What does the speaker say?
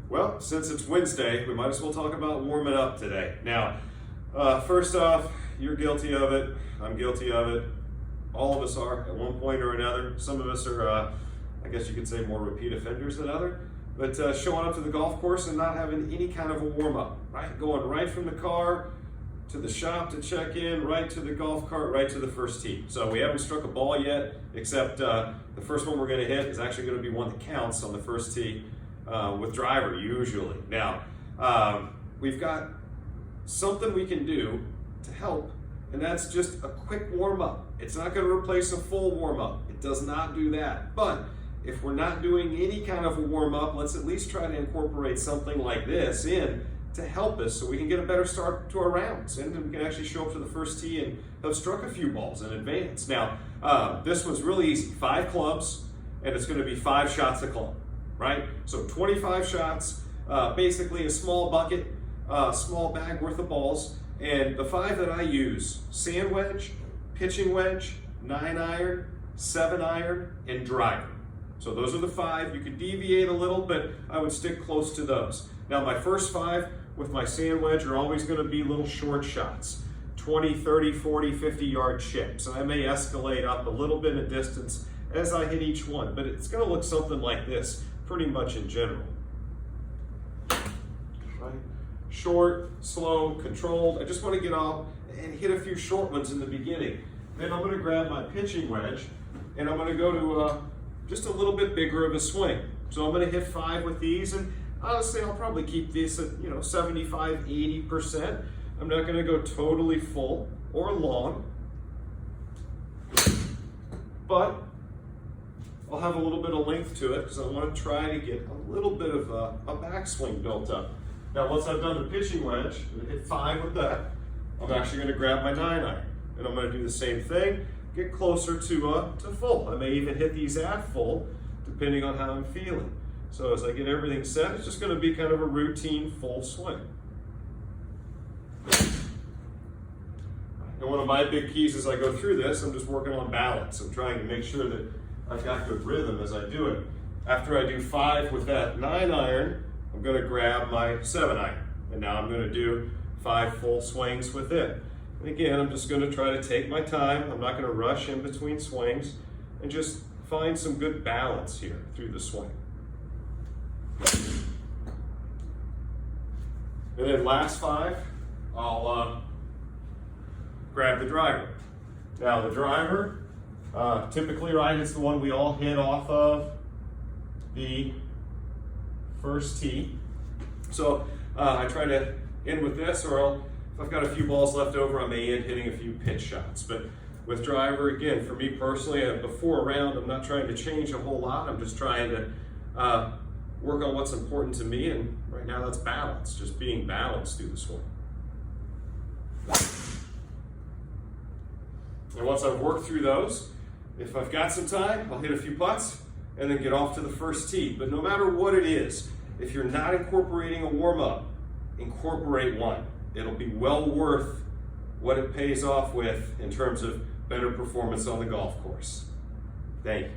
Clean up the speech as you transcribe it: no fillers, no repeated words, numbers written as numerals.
Well, since it's Wednesday, we might as well talk about warming up today. Now, first off, you're guilty of it. I'm guilty of it. All of us are at one point or another. Some of us are, I guess you could say, more repeat offenders than others. But showing up to the golf course and not having any kind of a warm-up, right? Going right from the car to the shop to check in, right to the golf cart, right to the first tee. So we haven't struck a ball yet, except the first one we're going to hit is actually going to be one that counts on the first tee with driver usually. Now, we've got something we can do to help, and that's just a quick warm-up. It's not going to replace a full warm-up. It does not do that. But if we're not doing any kind of a warm-up, let's at least try to incorporate something like this in to help us so we can get a better start to our rounds and we can actually show up to the first tee and have struck a few balls in advance. Now, this one's really easy. 5 clubs, and it's going to be 5 shots a club, right? So 25 shots, basically a small bucket, small bag worth of balls. And the 5 that I use: sand wedge, pitching wedge, 9-iron, 7-iron, and driver. So those are the 5. You could deviate a little, but I would stick close to those. Now my first 5 with my sand wedge are always going to be little short shots, 20, 30, 40, 50-yard chips. And I may escalate up a little bit of distance as I hit each one, but it's going to look something like this pretty much in general. Right? Short, slow, controlled. I just want to get off and hit a few short ones in the beginning. Then I'm going to grab my pitching wedge and I'm going to go to just a little bit bigger of a swing. So I'm going to hit 5 with these, and honestly, I'll probably keep these at 75, 80%. I'm not going to go totally full or long, but I'll have a little bit of length to it because I want to try to get a little bit of a backswing built up. Now, once I've done the pitching wedge, I'm going to hit 5 with that. I'm actually going to grab my 9-iron, and I'm going to do the same thing. Get closer to full. I may even hit these at full, depending on how I'm feeling. So as I get everything set, it's just going to be kind of a routine full swing. And one of my big keys as I go through this, I'm just working on balance. I'm trying to make sure that I've got good rhythm as I do it. After I do 5 with that 9-iron, I'm going to grab my 7-iron. And now I'm going to do 5 full swings with it. And again, I'm just going to try to take my time. I'm not going to rush in between swings and just find some good balance here through the swing. And then last 5, I'll grab the driver. Now the driver, typically, right, it's the one we all hit off of the first tee. So I try to end with this, or if I've got a few balls left over, I may end hitting a few pitch shots. But with driver, again, for me personally, before a round, I'm not trying to change a whole lot. I'm just trying to work on what's important to me, and right now that's balance, just being balanced through the swing. And once I've worked through those, if I've got some time, I'll hit a few putts and then get off to the first tee. But no matter what it is, if you're not incorporating a warm-up, incorporate one. It'll be well worth what it pays off with in terms of better performance on the golf course. Thank you.